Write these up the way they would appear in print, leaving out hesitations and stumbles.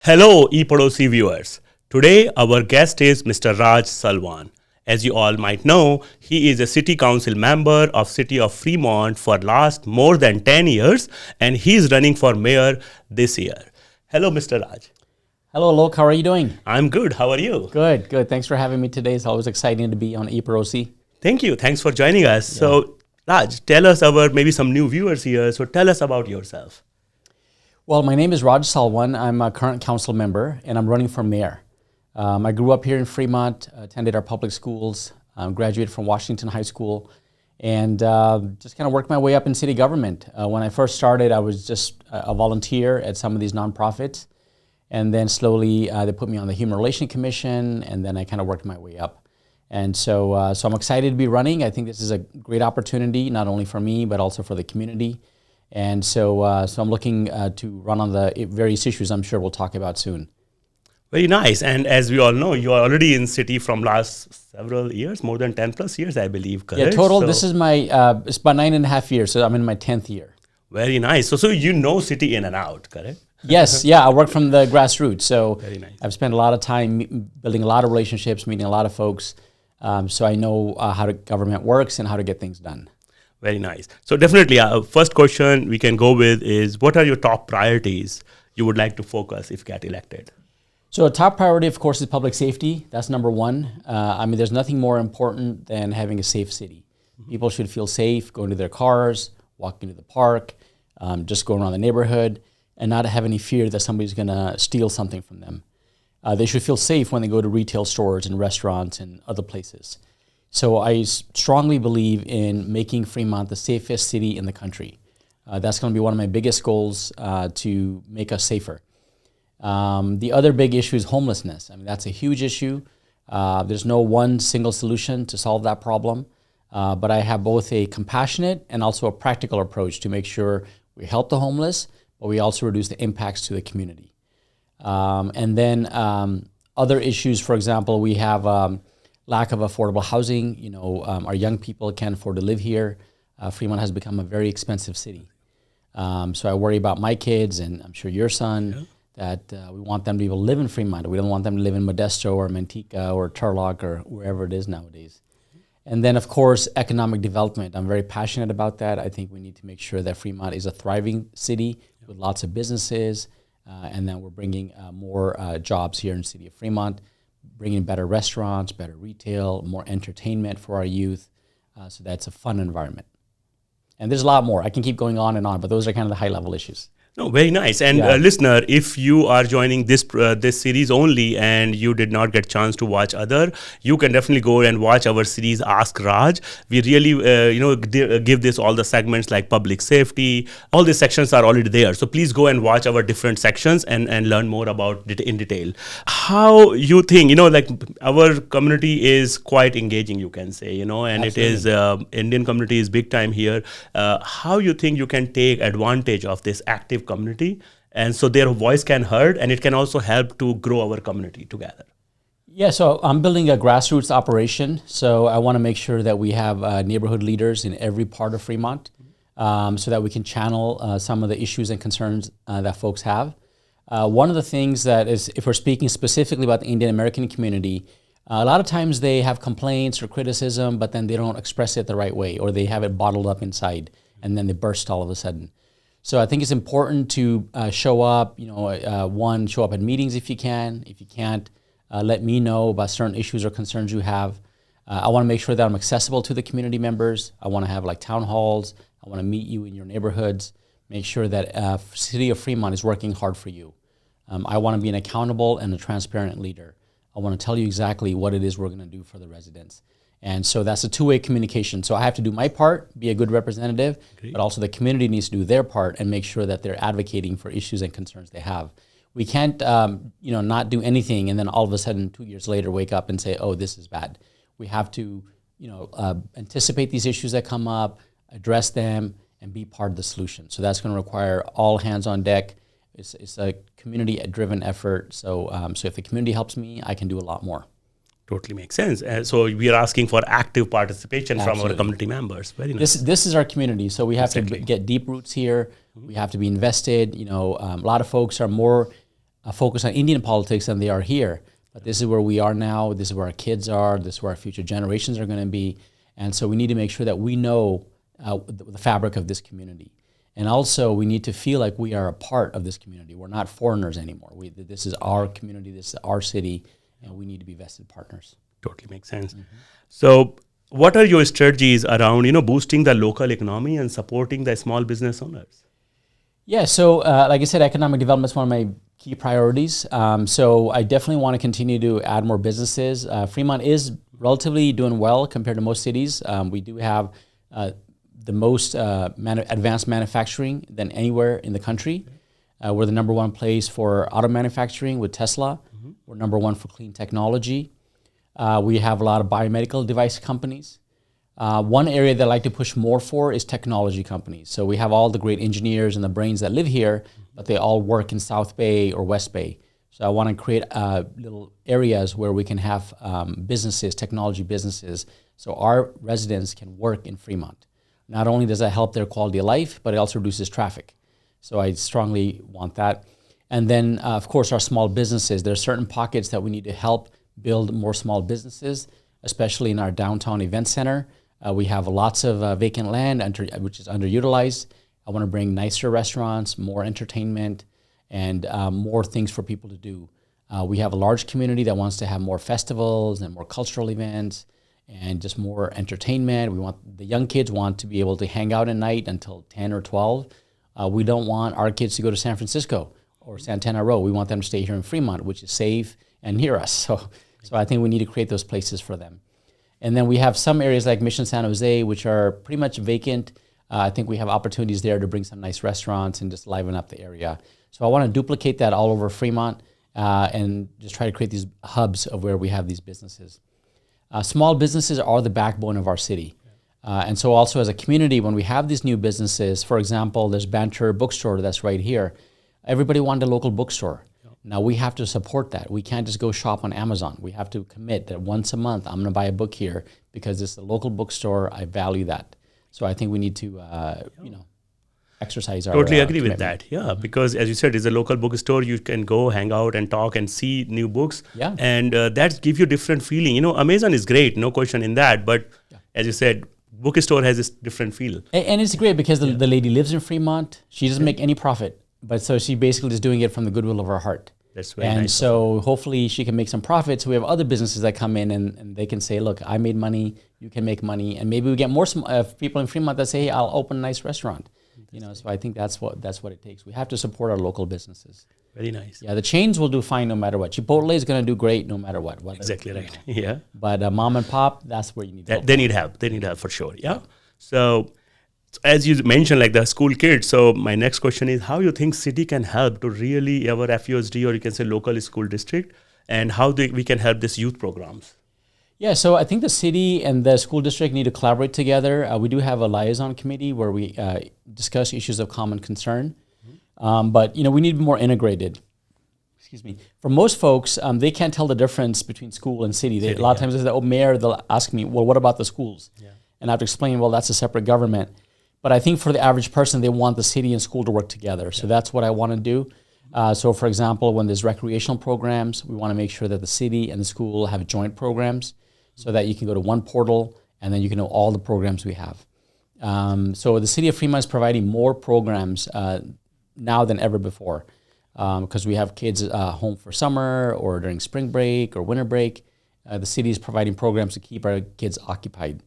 Hello, ePadosi viewers. Today, our guest is Mr. Raj Salwan. As you all might know, he is a city council member of City of Fremont for last more than 10 years, and he is running for mayor this year. Hello, Mr. Raj. Hello, Alok. How are you doing? I'm good. How are you? Good, good. Thanks for having me today. It's always exciting to be on ePadosi. Thank you. Thanks for joining us. So, Raj, tell us about maybe some new viewers here. So, tell us about yourself. Well, my name is Raj Salwan. I'm a current council member, and I'm running for mayor. I grew up here in Fremont, attended our public schools, graduated from Washington High School, and just kind of worked my way up in city government. When I first started, I was just a volunteer at some of these nonprofits, and then slowly they put me on the Human Relations Commission, and then I kind of worked my way up. And so I'm excited to be running. I think this is a great opportunity, not only for me, but also for the community. And so I'm looking to run on the various issues I'm sure we'll talk about soon. Very nice. And as we all know, you are already in city from last several years, more than 10 plus years, I believe, correct? Yeah, total, this is my, it's about 9.5 years, so I'm in my 10th year. Very nice. So you know city in and out, correct? Yes, yeah, I work from the grassroots. So Very nice. I've spent a lot of time building a lot of relationships, meeting a lot of folks. So I know how government works and how to get things done. Very nice. So definitely, first question we can go with is, what are your top priorities you would like to focus if get elected? So a top priority, of course, is public safety. That's number one. I mean, there's nothing more important than having a safe city. People should feel safe going to their cars, walking to the park, just going around the neighborhood, and not have any fear that somebody's going to steal something from them. They should feel safe when they go to retail stores and restaurants and other places. So I strongly believe in making Fremont the safest city in the country. That's going to be one of my biggest goals to make us safer. The other big issue is homelessness. I mean, that's a huge issue. There's no one single solution to solve that problem. But I have both a compassionate and also a practical approach to make sure we help the homeless, but we also reduce the impacts to the community. And then other issues, for example, we have lack of affordable housing. You know, our young people can't afford to live here. Fremont has become a very expensive city. So I worry about my kids, and I'm sure your son, that we want them to be able to live in Fremont. We don't want them to live in Modesto or Manteca or Turlock or wherever it is nowadays. And then, of course, economic development. I'm very passionate about that. I think we need to make sure that Fremont is a thriving city with lots of businesses, and then we're bringing more jobs here in the city of Fremont, bringing better restaurants, better retail, more entertainment for our youth. So that's a fun environment. And there's a lot more. I can keep going on, but those are kind of the high-level issues. No, very nice. And listener, if you are joining this series only and you did not get chance to watch other, you can definitely go and watch our series Ask Raj. We really give this all the segments like public safety. All these sections are already there. So please go and watch our different sections and learn more about it in detail. How you think, like our community is quite engaging, you can say, and Absolutely. It is Indian community is big time here. How you think you can take advantage of this active community, and so their voice can heard, and it can also help to grow our community together? Yeah, so I'm building a grassroots operation. So I want to make sure that we have neighborhood leaders in every part of Fremont, so that we can channel some of the issues and concerns that folks have. One of the things that is, if we're speaking specifically about the Indian American community, a lot of times they have complaints or criticism, but then they don't express it the right way, or they have it bottled up inside, and then they burst all of a sudden. So I think it's important to show up, show up at meetings if you can. If you can't, let me know about certain issues or concerns you have. I want to make sure that I'm accessible to the community members. I want to have like town halls. I want to meet you in your neighborhoods. Make sure that City of Fremont is working hard for you. I want to be an accountable and a transparent leader. I want to tell you exactly what it is we're going to do for the residents. And so that's a two-way communication. So I have to do my part, be a good representative, but also the community needs to do their part and make sure that they're advocating for issues and concerns they have. We can't, not do anything and then all of a sudden 2 years later wake up and say, oh, this is bad. We have to, anticipate these issues that come up, address them, and be part of the solution. So that's going to require all hands on deck. It's a community-driven effort. So if the community helps me, I can do a lot more. Totally makes sense. So we are asking for active participation Absolutely. from our community members. Very nice. This is our community, so we have to get deep roots here. We have to be invested. A lot of folks are more focused on Indian politics than they are here. But this is where we are now. This is where our kids are. This is where our future generations are going to be. And so we need to make sure that we know the fabric of this community. And also, we need to feel like we are a part of this community. We're not foreigners anymore. This is our community. This is our city, and we need to be vested partners. Totally makes sense. So, what are your strategies around boosting the local economy and supporting the small business owners? Yeah. So, like I said, economic development is one of my key priorities. So, I definitely want to continue to add more businesses. Fremont is relatively doing well compared to most cities. We do have the most advanced manufacturing than anywhere in the country. We're the number one place for auto manufacturing with Tesla. We're number one for clean technology. We have a lot of biomedical device companies. One area that I like to push more for is technology companies. So we have all the great engineers and the brains that live here, but they all work in South Bay or West Bay. So I want to create little areas where we can have businesses, technology businesses, so our residents can work in Fremont. Not only does that help their quality of life, but it also reduces traffic. So I strongly want that. And then, of course, our small businesses. There are certain pockets that we need to help build more small businesses, especially in our downtown event center. We have lots of vacant land, which is underutilized. I want to bring nicer restaurants, more entertainment, and more things for people to do. We have a large community that wants to have more festivals and more cultural events, and just more entertainment. The young kids want to be able to hang out at night until 10 or 12. We don't want our kids to go to San Francisco or Santana Row. We want them to stay here in Fremont, which is safe and near us. So I think we need to create those places for them. And then we have some areas like Mission San Jose, which are pretty much vacant. I think we have opportunities there to bring some nice restaurants and just liven up the area. So I want to duplicate that all over Fremont and just try to create these hubs of where we have these businesses. Small businesses are the backbone of our city. And so also as a community, when we have these new businesses, for example, there's Banter Bookstore that's right here. Everybody wanted a local bookstore. Now we have to support that. We can't just go shop on Amazon. We have to commit that once a month, I'm going to buy a book here because it's a local bookstore. I value that. So I think we need to, exercise our Totally agree commitment. with that. Yeah, because as you said, it's a local bookstore. You can go hang out and talk and see new books. Yeah. And that gives you different feeling. Amazon is great, no question in that. But as you said, bookstore has this different feel. And it's great because the lady lives in Fremont. She doesn't make any profit. But so she basically is doing it from the goodwill of her heart. That's very and nice. So hopefully she can make some profits. We have other businesses that come in and they can say, look, I made money, you can make money. And maybe we get more people in Fremont that say, hey, I'll open a nice restaurant. So I think that's what it takes. We have to support our local businesses. Very nice. Yeah, the chains will do fine no matter what. Chipotle is going to do great no matter what. Exactly right. Yeah. But mom and pop, that's where you need help. They need help. They need help for sure. Yeah. So as you mentioned, like the school kids. So my next question is how you think city can help to really our FUSD, or you can say local school district, and how we can help this youth programs. Yeah, so I think the city and the school district need to collaborate together. We do have a liaison committee where we discuss issues of common concern. But, we need to be more integrated. Excuse me. For most folks, they can't tell the difference between school and city. A lot of times they say, mayor, they'll ask me, well, what about the schools? Yeah. And I have to explain, well, that's a separate government. But I think for the average person, they want the city and school to work together. So that's what I want to do. So, for example, when there's recreational programs, we want to make sure that the city and the school have joint programs, so that you can go to one portal and then you can know all the programs we have. So the city of Fremont is providing more programs now than ever before because we have kids home for summer or during spring break or winter break. The city is providing programs to keep our kids occupied.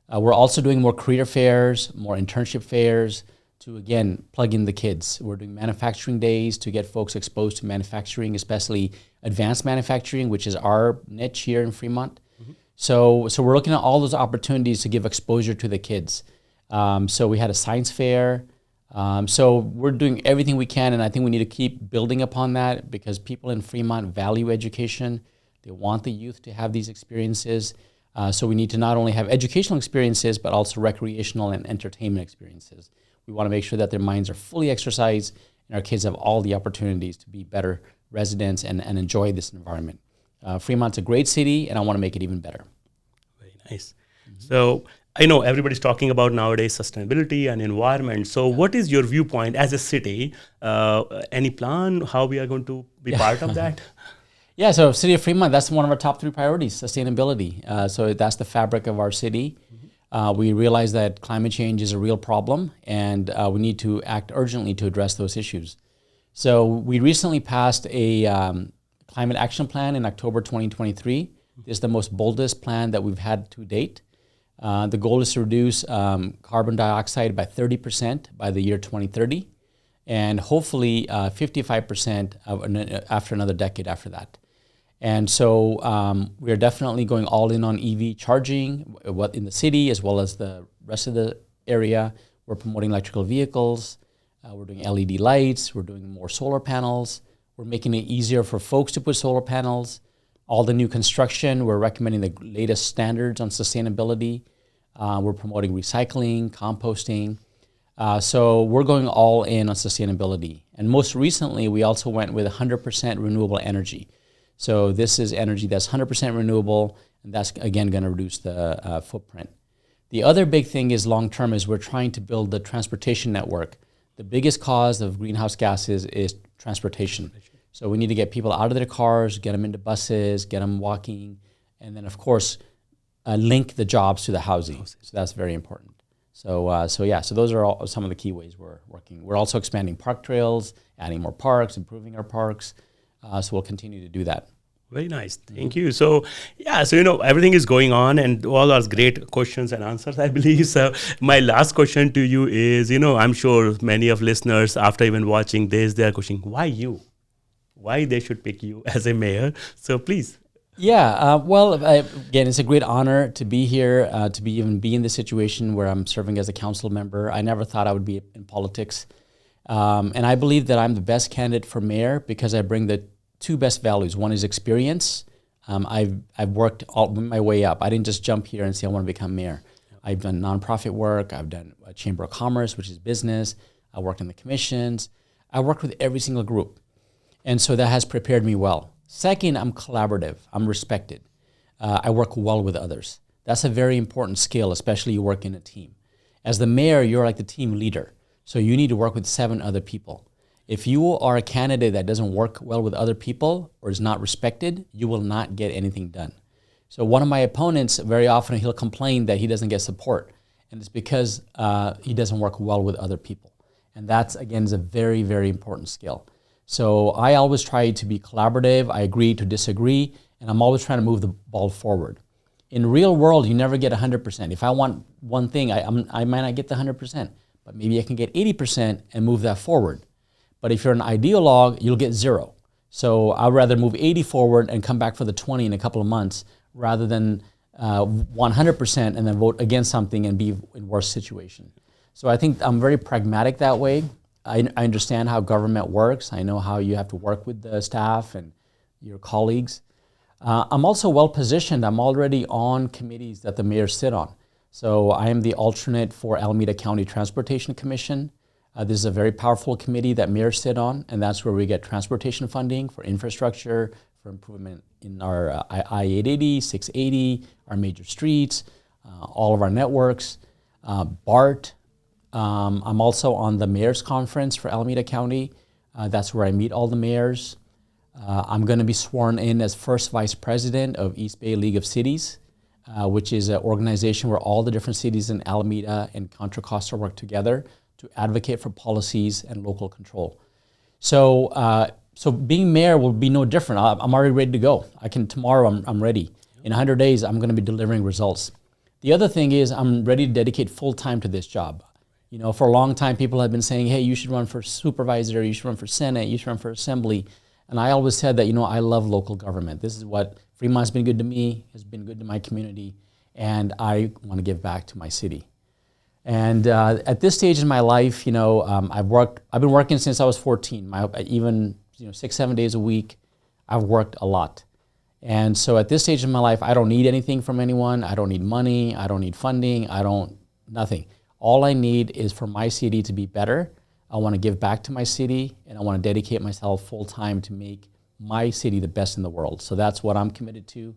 We're also doing more career fairs, more internship fairs to, again, plug in the kids. We're doing manufacturing days to get folks exposed to manufacturing, especially advanced manufacturing, which is our niche here in Fremont. So we're looking at all those opportunities to give exposure to the kids. So we had a science fair. So we're doing everything we can, and I think we need to keep building upon that because people in Fremont value education. They want the youth to have these experiences. So we need to not only have educational experiences, but also recreational and entertainment experiences. We want to make sure that their minds are fully exercised and our kids have all the opportunities to be better residents and enjoy this environment. Fremont's a great city, and I want to make it even better. Very nice. So I know everybody's talking about nowadays sustainability and environment. So, what is your viewpoint as a city? Any plan how we are going to be part of that? Yeah, so City of Fremont, that's one of our top 3 priorities, sustainability. So that's the fabric of our city. We realize that climate change is a real problem, and we need to act urgently to address those issues. So we recently passed a climate action plan in October 2023. This is the most boldest plan that we've had to date. The goal is to reduce carbon dioxide by 30% by the year 2030, and hopefully 55% after another decade after that. And so we're definitely going all in on EV charging in the city as well as the rest of the area. We're promoting electrical vehicles. We're doing LED lights. We're doing more solar panels. We're making it easier for folks to put solar panels. All the new construction, we're recommending the latest standards on sustainability. We're promoting recycling, composting. So we're going all in on sustainability. And most recently, we also went with 100% renewable energy. So this is energy that's 100% renewable, and that's, again, going to reduce the footprint. The other big thing is long-term is we're trying to build the transportation network. The biggest cause of greenhouse gases is transportation. So we need to get people out of their cars, get them into buses, get them walking, and then, of course, link the jobs to the housing. So that's very important. So those are all some of the key ways we're working. We're also expanding park trails, adding more parks, improving our parks. So we'll continue to do that. Very nice. Thank you. So, everything is going on and all those great questions and answers, I believe. So my last question to you is, I'm sure many of listeners, after even watching this, they're questioning, why you? Why they should pick you as a mayor? So please. Yeah, again, it's a great honor to be here, to be in this situation where I'm serving as a council member. I never thought I would be in politics. And I believe that I'm the best candidate for mayor because I bring the 2 best values. One is experience. I've worked all my way up. I didn't just jump here and say I want to become mayor. I've done nonprofit work. I've done a Chamber of Commerce, which is business. I worked in the commissions. I worked with every single group. And so that has prepared me well. Second, I'm collaborative. I'm respected. I work well with others. That's a very important skill, especially you work in a team. As the mayor, you're like the team leader. So you need to work with 7 other people. If you are a candidate that doesn't work well with other people or is not respected, you will not get anything done. So one of my opponents, very often he'll complain that he doesn't get support. And it's because he doesn't work well with other people. And that's, again, is a very, very important skill. So I always try to be collaborative. I agree to disagree. And I'm always trying to move the ball forward. In real world, you never get 100%. If I want one thing, I might not get the 100%. But maybe I can get 80% and move that forward. But if you're an ideologue, you'll get 0. So I'd rather move 80 forward and come back for the 20 in a couple of months rather than 100% and then vote against something and be in worse situation. So I think I'm very pragmatic that way. I understand how government works. I know how you have to work with the staff and your colleagues. I'm also well positioned. I'm already on committees that the mayors sit on. So I am the alternate for Alameda County Transportation Commission. This is a very powerful committee that mayors sit on, and that's where we get transportation funding for infrastructure, for improvement in our I-880, 680, our major streets, all of our networks. BART. I'm also on the Mayor's Conference for Alameda County. That's where I meet all the mayors. I'm going to be sworn in as first vice president of East Bay League of Cities, which is an organization where all the different cities in Alameda and Contra Costa work together to advocate for policies and local control. So being mayor will be no different. I'm already ready to go. Tomorrow I'm ready. In 100 days, I'm going to be delivering results. The other thing is I'm ready to dedicate full time to this job. For a long time, people have been saying, hey, you should run for supervisor, you should run for Senate, you should run for assembly. And I always said that, I love local government. This is what Fremont's been good to me, has been good to my community, and I want to give back to my city. And at this stage in my life, I've been working since I was 14. Even 6-7 days a week, I've worked a lot. And so at this stage in my life, I don't need anything from anyone. I don't need money. I don't need funding. Nothing. All I need is for my city to be better. I want to give back to my city, and I want to dedicate myself full time to make my city the best in the world. So that's what I'm committed to.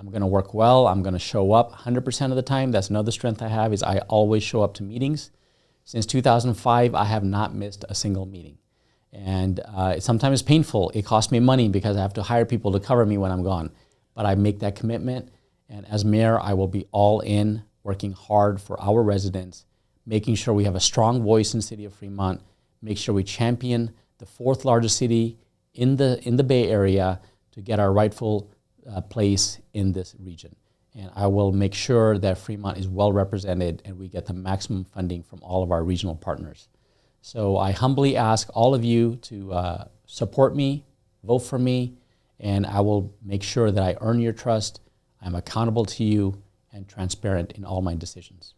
I'm going to work well. I'm going to show up 100% of the time. That's another strength I have is I always show up to meetings. Since 2005, I have not missed a single meeting. And sometimes it's painful. It costs me money because I have to hire people to cover me when I'm gone. But I make that commitment. And as mayor, I will be all in, working hard for our residents, making sure we have a strong voice in the city of Fremont, make sure we champion the fourth largest city in the Bay Area to get our rightful place in this region. And I will make sure that Fremont is well represented and we get the maximum funding from all of our regional partners. So I humbly ask all of you to support me, vote for me, and I will make sure that I earn your trust, I'm accountable to you, and transparent in all my decisions.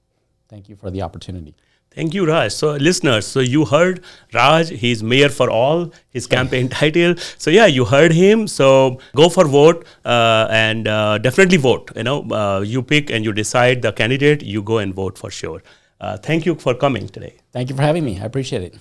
Thank you for the opportunity. Thank you, Raj. So, listeners, so you heard Raj, he's Mayor for All, his campaign title. So, yeah, you heard him. So, go for vote and definitely vote. You pick and you decide the candidate, you go and vote for sure. Thank you for coming today. Thank you for having me. I appreciate it.